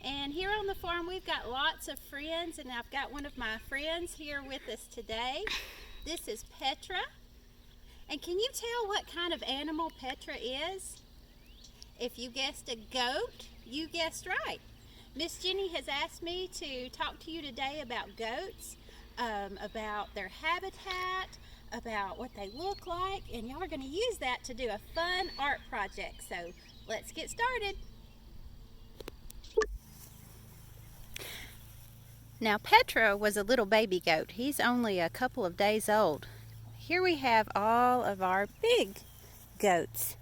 Jennie, and here on the farm we've got lots of friends, and I've got one of my friends here with us today. This is Petra, and can you tell what kind of animal Petra is? If you guessed a goat, you guessed right. Miss Jennie has asked me to talk to you today about goats, about their habitat, about what they look like, and y'all are going to use that to do a fun art project. So let's get started. Now Petra was a little baby goat. He's only a couple of days old. Here we have all of our big goats.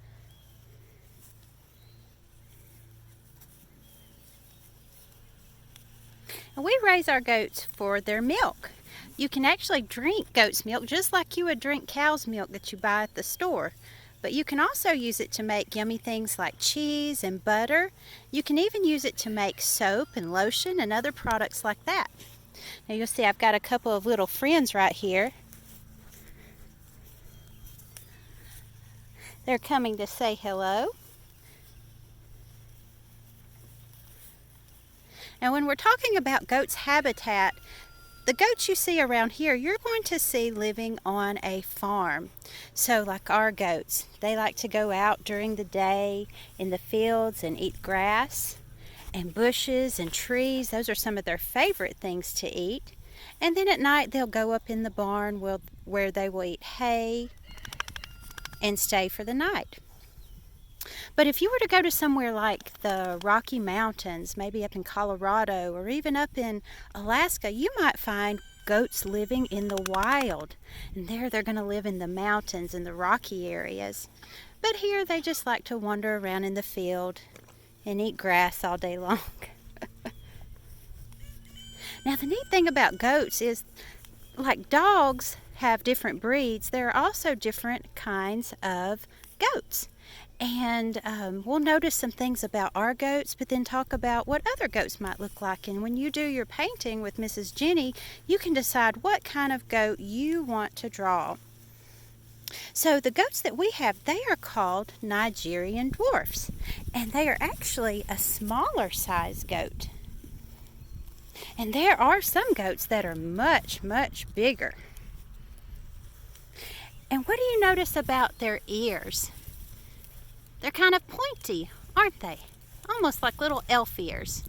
And we raise our goats for their milk. You can actually drink goat's milk just like you would drink cow's milk that you buy at the store. But you can also use it to make yummy things like cheese and butter. You can even use it to make soap and lotion and other products like that. Now you'll see I've got a couple of little friends right here. They're coming to say hello. Now when we're talking about goats' habitat, the goats you see around here, you're going to see living on a farm. So like our goats, they like to go out during the day in the fields and eat grass and bushes and trees. Those are some of their favorite things to eat. And then at night they'll go up in the barn where they will eat hay and stay for the night. But if you were to go to somewhere like the Rocky Mountains, maybe up in Colorado or even up in Alaska, you might find goats living in the wild. And there they're going to live in the mountains and the rocky areas. But here they just like to wander around in the field and eat grass all day long. Now the neat thing about goats is, like dogs have different breeds, there are also different kinds of goats. And we'll notice some things about our goats, but then talk about what other goats might look like. And when you do your painting with Mrs. Jennie, you can decide what kind of goat you want to draw. So the goats that we have, they are called Nigerian Dwarfs. And they are actually a smaller size goat. And there are some goats that are much, much bigger. And what do you notice about their ears? They're kind of pointy, aren't they? Almost like little elf ears.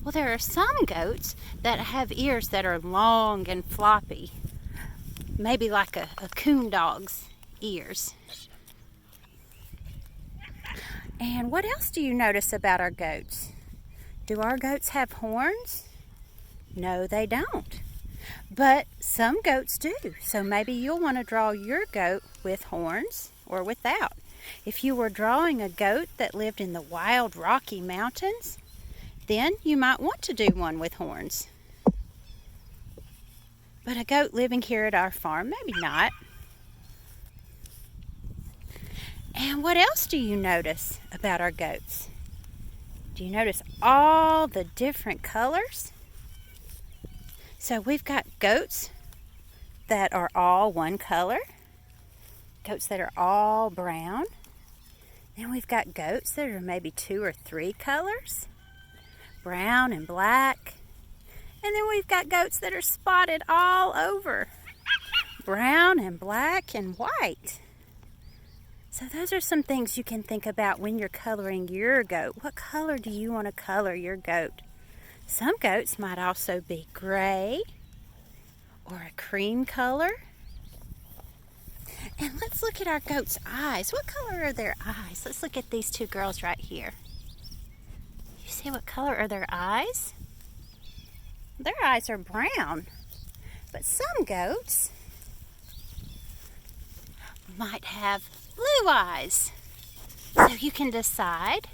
Well, there are some goats that have ears that are long and floppy. Maybe like a coon dog's ears. And what else do you notice about our goats? Do our goats have horns? No, they don't. But some goats do. So maybe you'll want to draw your goat with horns or without. If you were drawing a goat that lived in the wild Rocky Mountains, then you might want to do one with horns. But a goat living here at our farm, maybe not. And what else do you notice about our goats? Do you notice all the different colors? So we've got goats that are all one color, goats that are all brown. Then we've got goats that are maybe 2 or 3 colors, brown and black. And then we've got goats that are spotted all over, brown and black and white. So those are some things you can think about when you're coloring your goat. What color do you want to color your goat? Some goats might also be gray or a cream color. And let's look at our goat's eyes. What color are their eyes? Let's look at these two girls right here. You see what color are their eyes? Their eyes are brown. But some goats might have blue eyes. So you can decide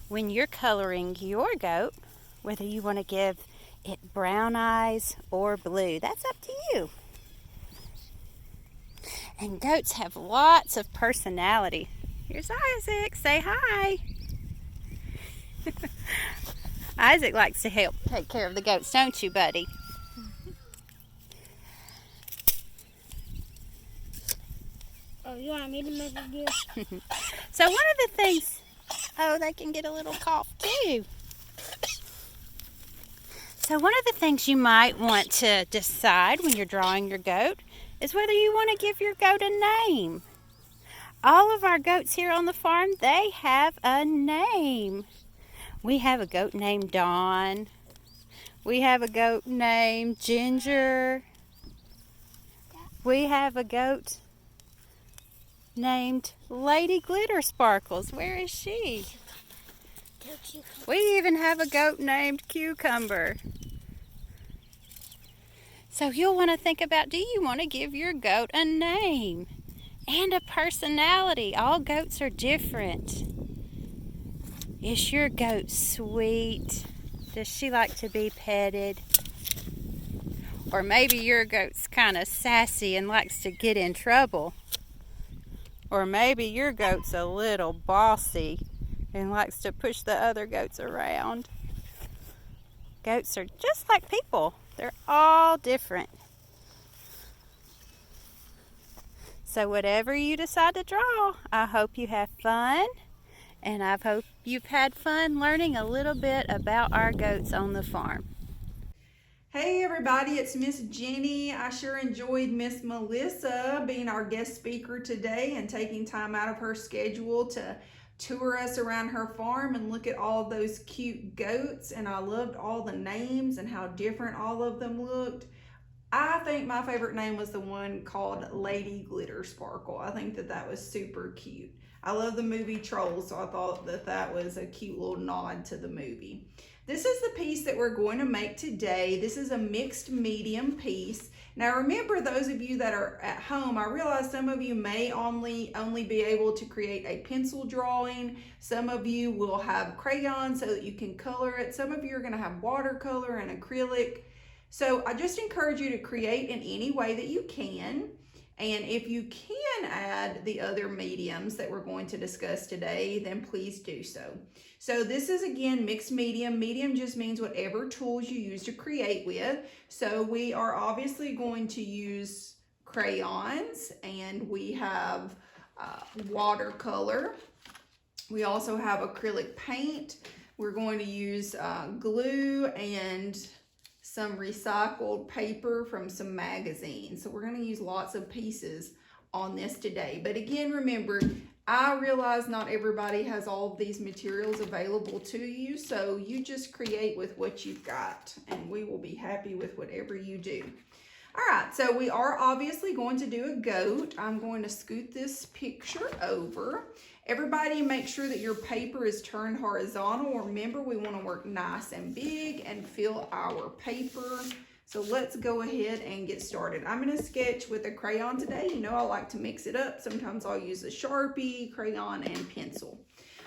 when you're coloring your goat whether you want to give it brown eyes or blue. That's up to you. And goats have lots of personality. Here's Isaac. Say hi. Isaac likes to help take care of the goats, don't you, buddy? Oh, you want me to make a gift? So one of the things, oh, they can get a little cough too. So one of the things you might want to decide when you're drawing your goat is whether you want to give your goat a name. All of our goats here on the farm, they have a name. We have a goat named Dawn. We have a goat named Ginger. We have a goat named Lady Glitter Sparkles. Where is she? We even have a goat named Cucumber. So you'll want to think about, do you want to give your goat a name and a personality? All goats are different. Is your goat sweet? Does she like to be petted? Or maybe your goat's kind of sassy and likes to get in trouble. Or maybe your goat's a little bossy and likes to push the other goats around. Goats are just like people. They're all different. So whatever you decide to draw, I hope you have fun. And I hope you've had fun learning a little bit about our goats on the farm. Hey everybody, it's Miss Jennie. I sure enjoyed Miss Melissa being our guest speaker today and taking time out of her schedule to tour us around her farm and look at all those cute goats. And I loved all the names and how different all of them looked. I think my favorite name was the one called Lady Glitter Sparkle. I think that was super cute. I love the movie Trolls, so I thought that was a cute little nod to the movie. This is the piece that we're going to make today. This is a mixed medium piece. Now remember, those of you that are at home, I realize some of you may only be able to create a pencil drawing. Some of you will have crayons so that you can color it. Some of you are going to have watercolor and acrylic. So I just encourage you to create in any way that you can. And if you can add the other mediums that we're going to discuss today, then please do so. So this is, again, mixed medium. Medium just means whatever tools you use to create with. So we are obviously going to use crayons, and we have watercolor. We also have acrylic paint. We're going to use glue and some recycled paper from some magazines. So we're going to use lots of pieces on this today. But again, remember, I realize not everybody has all of these materials available to you, so you just create with what you've got, and we will be happy with whatever you do. All right, so we are obviously going to do a goat. I'm going to scoot this picture over. Everybody make sure that your paper is turned horizontal. Remember, we want to work nice and big and fill our paper. So let's go ahead and get started. I'm going to sketch with a crayon today. You know I like to mix it up. Sometimes I'll use a Sharpie, crayon, and pencil.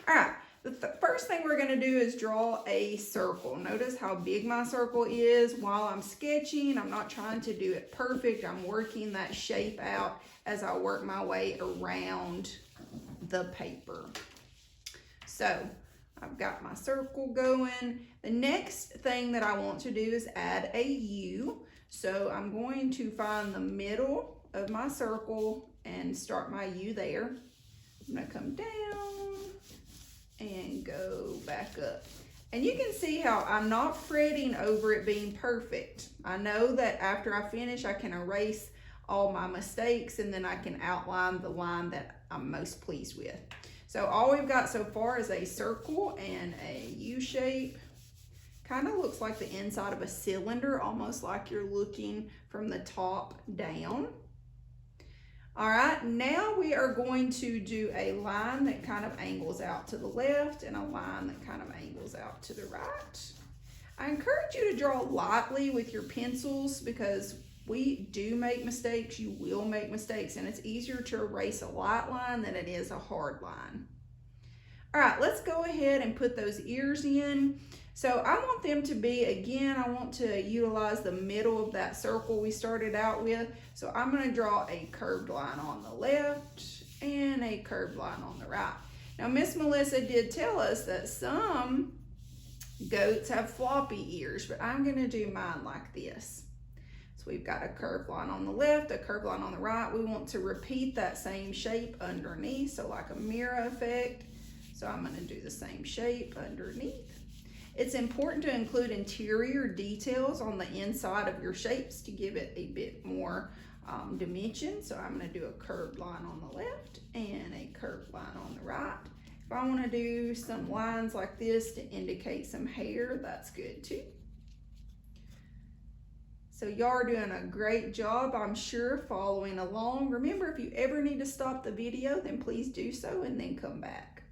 All right, the first thing we're going to do is draw a circle. Notice how big my circle is while I'm sketching. I'm not trying to do it perfect. I'm working that shape out as I work my way around the paper. So I've got my circle going. The next thing that I want to do is add a U. So I'm going to find the middle of my circle and start my U there. I'm going to come down and go back up. And you can see how I'm not fretting over it being perfect. I know that after I finish, I can erase all my mistakes and then I can outline the line that I'm most pleased with. So all we've got so far is a circle and a U shape. Kind of looks like the inside of a cylinder, almost like you're looking from the top down. All right, now we are going to do a line that kind of angles out to the left and a line that kind of angles out to the right. I encourage you to draw lightly with your pencils because we do make mistakes, you will make mistakes, and it's easier to erase a light line than it is a hard line. All right, let's go ahead and put those ears in. So I want them to be, again, I want to utilize the middle of that circle we started out with. So I'm going to draw a curved line on the left and a curved line on the right. Now, Miss Melissa did tell us that some goats have floppy ears, but I'm going to do mine like this. So we've got a curved line on the left, a curved line on the right. We want to repeat that same shape underneath, so like a mirror effect. So I'm going to do the same shape underneath. It's important to include interior details on the inside of your shapes to give it a bit more dimension. So I'm going to do a curved line on the left and a curved line on the right. If I want to do some lines like this to indicate some hair, that's good too. So y'all are doing a great job, I'm sure, following along. Remember, if you ever need to stop the video, then please do so and then come back.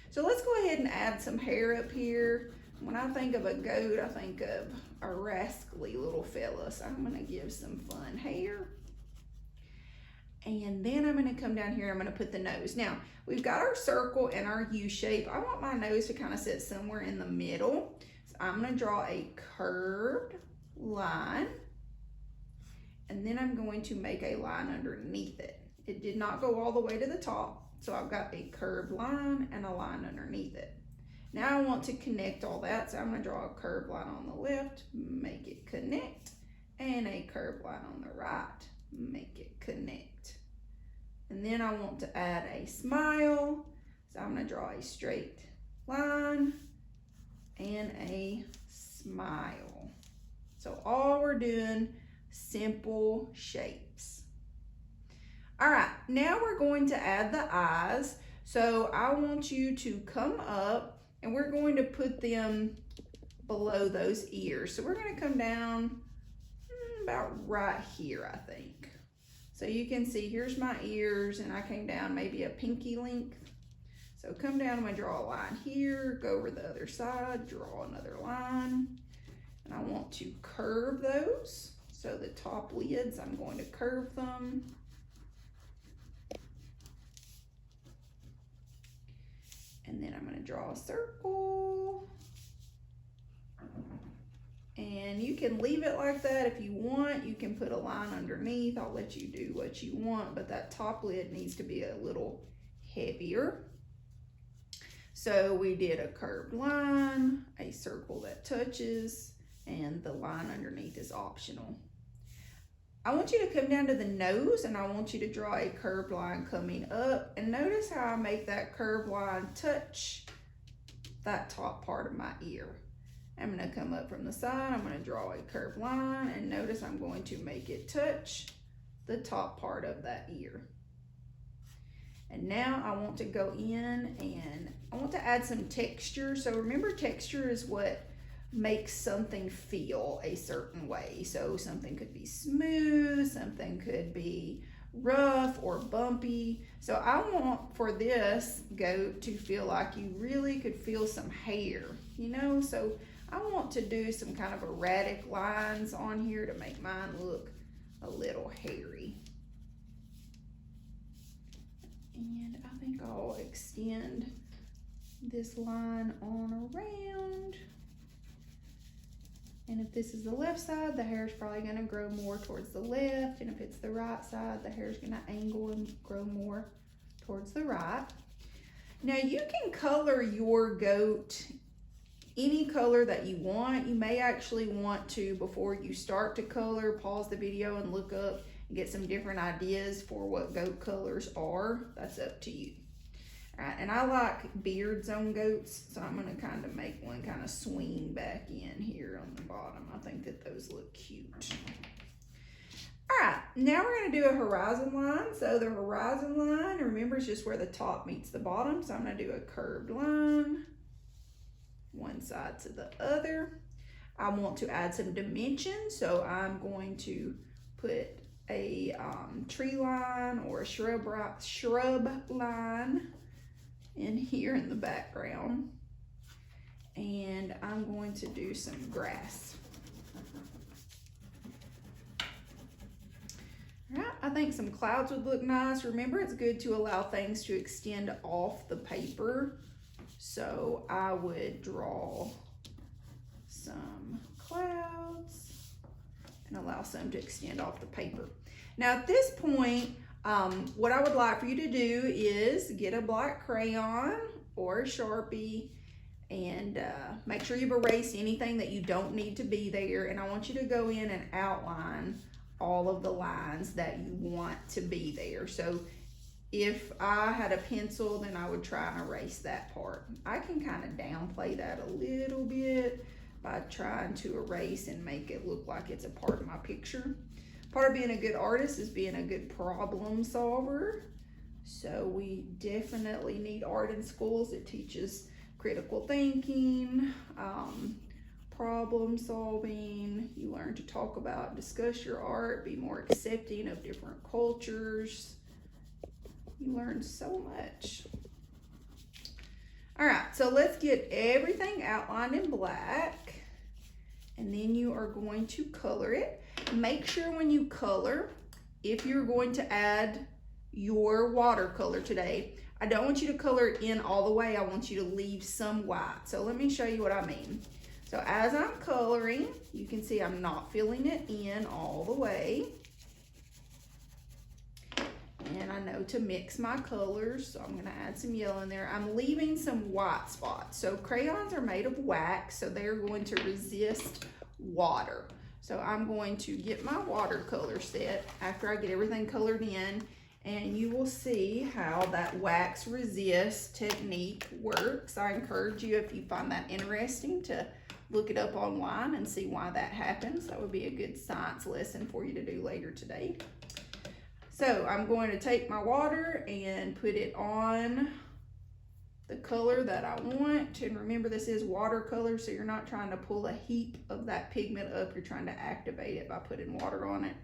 So let's go ahead and add some hair up here. When I think of a goat, I think of a rascally little fella. So I'm gonna give some fun hair. And then I'm gonna come down here, I'm gonna put the nose. Now, we've got our circle and our U shape. I want my nose to kind of sit somewhere in the middle. So I'm gonna draw a curved line. And then I'm going to make a line underneath it. It did not go all the way to the top, so I've got a curved line and a line underneath it. Now I want to connect all that, so I'm going to draw a curved line on the left, make it connect, and a curved line on the right, make it connect. And then I want to add a smile, so I'm going to draw a straight line and a smile. So all we're doing, simple shapes. All right, now we're going to add the eyes. So I want you to come up and we're going to put them below those ears. So we're going to come down about right here, I think. So you can see here's my ears and I came down maybe a pinky length. So come down, I'm going to draw a line here, go over the other side, draw another line. And I want to curve those. So the top lids, I'm going to curve them. And then I'm going to draw a circle. And you can leave it like that if you want. You can put a line underneath. I'll let you do what you want, but that top lid needs to be a little heavier. So we did a curved line, a circle that touches, and the line underneath is optional. I want you to come down to the nose and I want you to draw a curved line coming up, and notice how I make that curved line touch that top part of my ear. I'm going to come up from the side, I'm going to draw a curved line, and notice I'm going to make it touch the top part of that ear. And now I want to go in and I want to add some texture. So remember, texture is what makes something feel a certain way. So something could be smooth, something could be rough or bumpy. So I want for this goat to feel like you really could feel some hair, you know? So I want to do some kind of erratic lines on here to make mine look a little hairy. And I think I'll extend this line on around. And if this is the left side, the hair is probably going to grow more towards the left. And if it's the right side, the hair is going to angle and grow more towards the right. Now you can color your goat any color that you want. You may actually want to, before you start to color, pause the video and look up and get some different ideas for what goat colors are. That's up to you. All right, and I like beards on goats, so I'm going to kind of make one kind of swing back in here on the bottom. I think that those look cute. All right, now we're going to do a horizon line. So the horizon line, remember, is just where the top meets the bottom. So I'm going to do a curved line, one side to the other. I want to add some dimension, so I'm going to put a tree line or a shrub line in here in the background, and I'm going to do some grass. All right, I think some clouds would look nice. Remember, it's good to allow things to extend off the paper, so I would draw some clouds and allow some to extend off the paper. Now at this point, what I would like for you to do is get a black crayon or a Sharpie and make sure you've erased anything that you don't need to be there. And I want you to go in and outline all of the lines that you want to be there. So if I had a pencil, then I would try and erase that part. I can kind of downplay that a little bit by trying to erase and make it look like it's a part of my picture. Part of being a good artist is being a good problem solver. So we definitely need art in schools. It teaches critical thinking, problem solving. You learn to talk about, discuss your art, be more accepting of different cultures. You learn so much. All right, so let's get everything outlined in black, and then you are going to color it. Make sure when you color, if you're going to add your watercolor today, I don't want you to color it in all the way. I want you to leave some white. So let me show you what I mean. So as I'm coloring, you can see I'm not filling it in all the way. And I know to mix my colors, so I'm gonna add some yellow in there. I'm leaving some white spots. So crayons are made of wax, so they're going to resist water. So I'm going to get my watercolor set after I get everything colored in, and you will see how that wax resist technique works. I encourage you, if you find that interesting, to look it up online and see why that happens. That would be a good science lesson for you to do later today. So I'm going to take my water and put it on the color that I want. And remember, this is watercolor, so you're not trying to pull a heap of that pigment up. You're trying to activate it by putting water on it.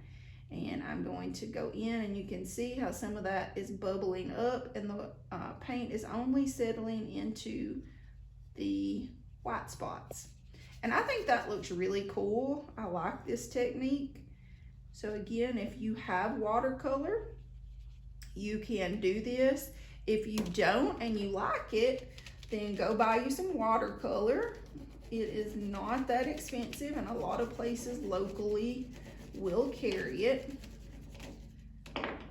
And I'm going to go in, and you can see how some of that is bubbling up, and the paint is only settling into the white spots. And I think that looks really cool. I like this technique. So again, if you have watercolor, you can do this. If you don't and you like it, then go buy you some watercolor. It is not that expensive, and a lot of places locally will carry it.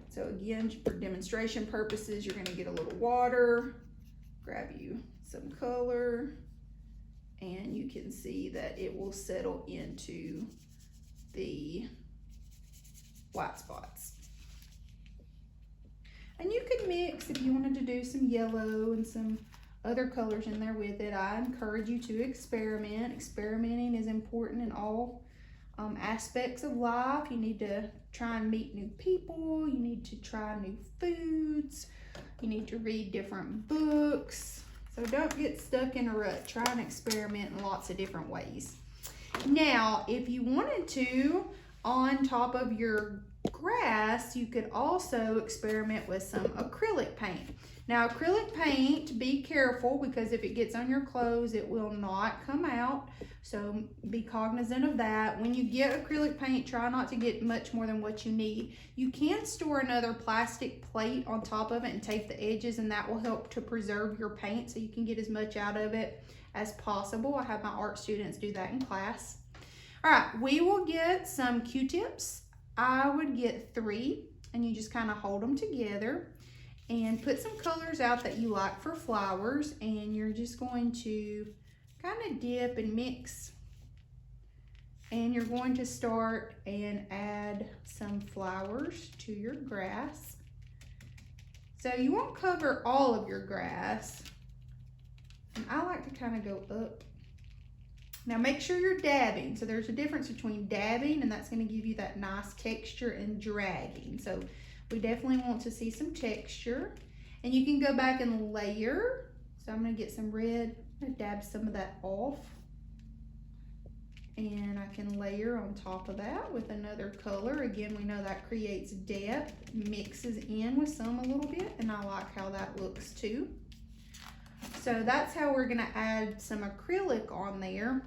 So again, for demonstration purposes, you're going to get a little water, grab you some color, and you can see that it will settle into the white spots. And you could mix if you wanted to do some yellow and some other colors in there with it. I encourage you to experiment. Experimenting is important in all aspects of life. You need to try and meet new people. You need to try new foods. You need to read different books. So don't get stuck in a rut. Try and experiment in lots of different ways. Now, if you wanted to, on top of your grass, you could also experiment with some acrylic paint. Now, acrylic paint, be careful, because if it gets on your clothes, it will not come out. So be cognizant of that. When you get acrylic paint, try not to get much more than what you need. You can store another plastic plate on top of it and tape the edges, and that will help to preserve your paint so you can get as much out of it as possible. I have my art students do that in class. All right, we will get some Q-tips. I would get 3, and you just kind of hold them together and put some colors out that you like for flowers, and you're just going to kind of dip and mix, and you're going to start and add some flowers to your grass. So you won't cover all of your grass, and I like to kind of go up. Now make sure you're dabbing. So there's a difference between dabbing, and that's going to give you that nice texture, and dragging. So we definitely want to see some texture. And you can go back and layer. So I'm going to get some red. I'm going to dab some of that off. And I can layer on top of that with another color. Again, we know that creates depth, mixes in with some a little bit, and I like how that looks too. So that's how we're going to add some acrylic on there.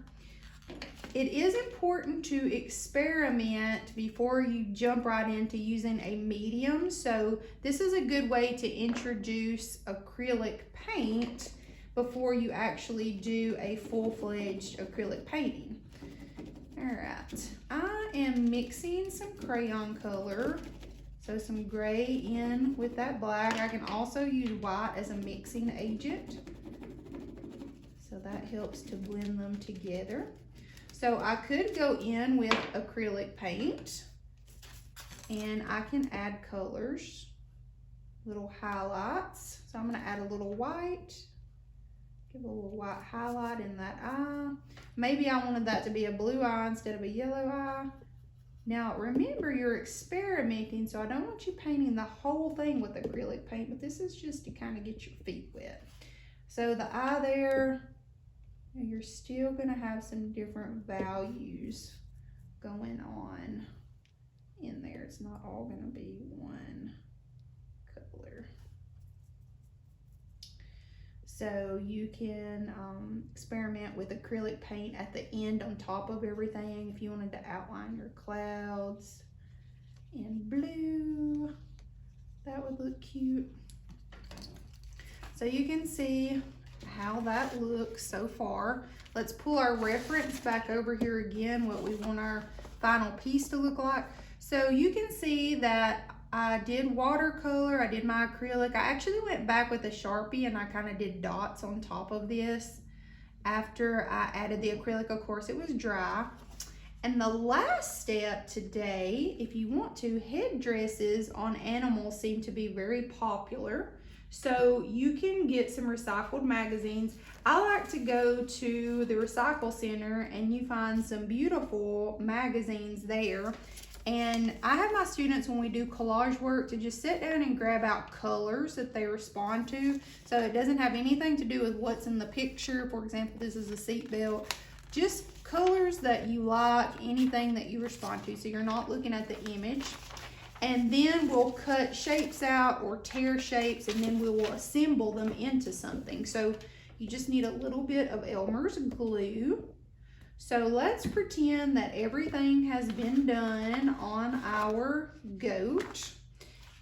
It is important to experiment before you jump right into using a medium. So this is a good way to introduce acrylic paint before you actually do a full-fledged acrylic painting. All right, I am mixing some crayon color. So some gray in with that black. I can also use white as a mixing agent. So that helps to blend them together. So I could go in with acrylic paint, and I can add colors little highlights. So I'm going to add a little white. Give a little white highlight in that eye. Maybe I wanted that to be a blue eye instead of a yellow eye. Now remember, you're experimenting, so I don't want you painting the whole thing with acrylic paint, but this is just to kind of get your feet wet. So the eye there, you're still going to have some different values going on in there. It's not all going to be one color. So you can experiment with acrylic paint at the end on top of everything if you wanted to outline your clouds in blue. That would look cute. So you can see how that looks so far. Let's pull our reference back over here again, what we want our final piece to look like. So you can see that I did watercolor, I did my acrylic. I actually went back with a Sharpie and I kind of did dots on top of this after I added the acrylic. Of course, it was dry. And the last step today, if you want to, headdresses on animals seem to be very popular. So you can get some recycled magazines. I like to go to the recycle center and you find some beautiful magazines there. And I have my students, when we do collage work, to just sit down and grab out colors that they respond to. So it doesn't have anything to do with what's in the picture. For example, this is a seat belt. Just colors that you like, anything that you respond to. So you're not looking at the image. And then we'll cut shapes out or tear shapes, and then we will assemble them into something. So you just need a little bit of Elmer's glue. So let's pretend that everything has been done on our goat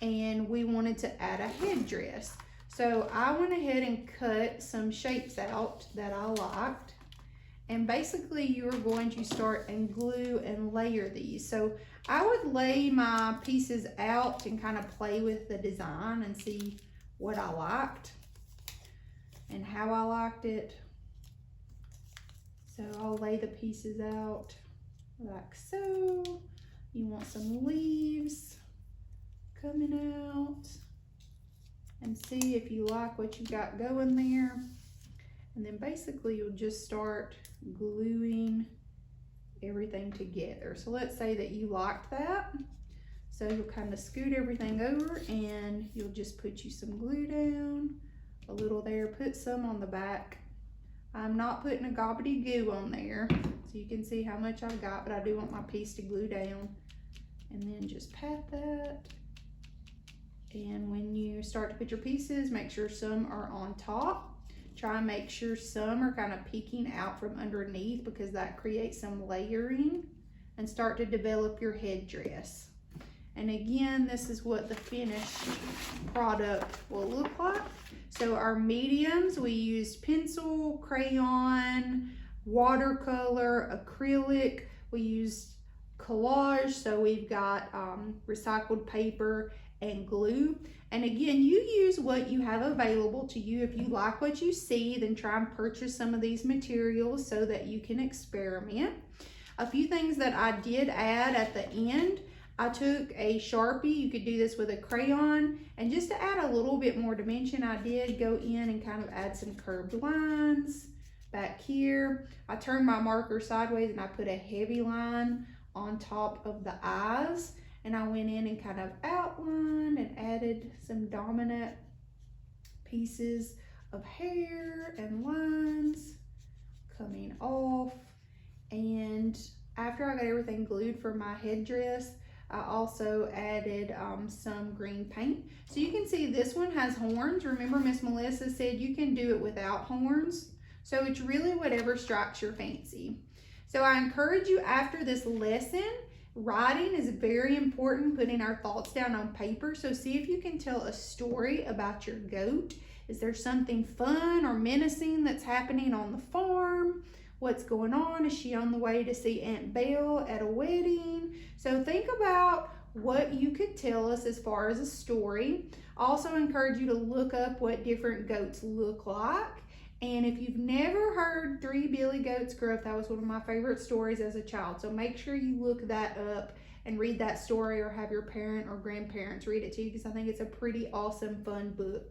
and we wanted to add a headdress. So I went ahead and cut some shapes out that I liked. And basically you're going to start and glue and layer these. So I would lay my pieces out and kind of play with the design and see what I liked and how I liked it. So I'll lay the pieces out like so. You want some leaves coming out and see if you like what you got going there. And then basically you'll just start gluing everything together. So let's say that you liked that. So you'll kind of scoot everything over and you'll just put you some glue down, a little there, put some on the back. I'm not putting a gobbity-goo on there, so you can see how much I've got, but I do want my piece to glue down. And then just pat that. And when you start to put your pieces, make sure some are on top. Try and make sure some are kind of peeking out from underneath because that creates some layering, and start to develop your headdress. And again, this is what the finished product will look like. So our mediums, we used pencil, crayon, watercolor, acrylic. We used collage, so we've got recycled paper and glue. And again, you use what you have available to you. If you like what you see, then try and purchase some of these materials so that you can experiment. A few things that I did add at the end, I took a Sharpie, you could do this with a crayon, and just to add a little bit more dimension, I did go in and kind of add some curved lines back here. I turned my marker sideways and I put a heavy line on top of the eyes, and I went in and kind of outlined and added some dominant pieces of hair and lines coming off. And after I got everything glued for my headdress, I also added some green paint. So you can see this one has horns. Remember, Miss Melissa said you can do it without horns. So it's really whatever strikes your fancy. So I encourage you, after this lesson, writing is very important, putting our thoughts down on paper. So see if you can tell a story about your goat. Is there something fun or menacing that's happening on the farm? What's going on? Is she on the way to see Aunt Belle at a wedding? So think about what you could tell us as far as a story. Also encourage you to look up what different goats look like And if you've never heard Three Billy Goats Gruff, that was one of my favorite stories as a child. So make sure you look that up and read that story, or have your parent or grandparents read it to you, because I think it's a pretty awesome, fun book.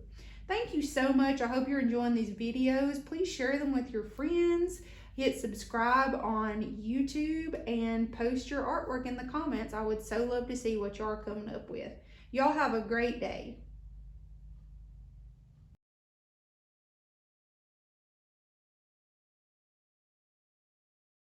Thank you so much. I hope you're enjoying these videos. Please share them with your friends. Hit subscribe on YouTube and post your artwork in the comments. I would so love to see what y'all are coming up with. Y'all have a great day.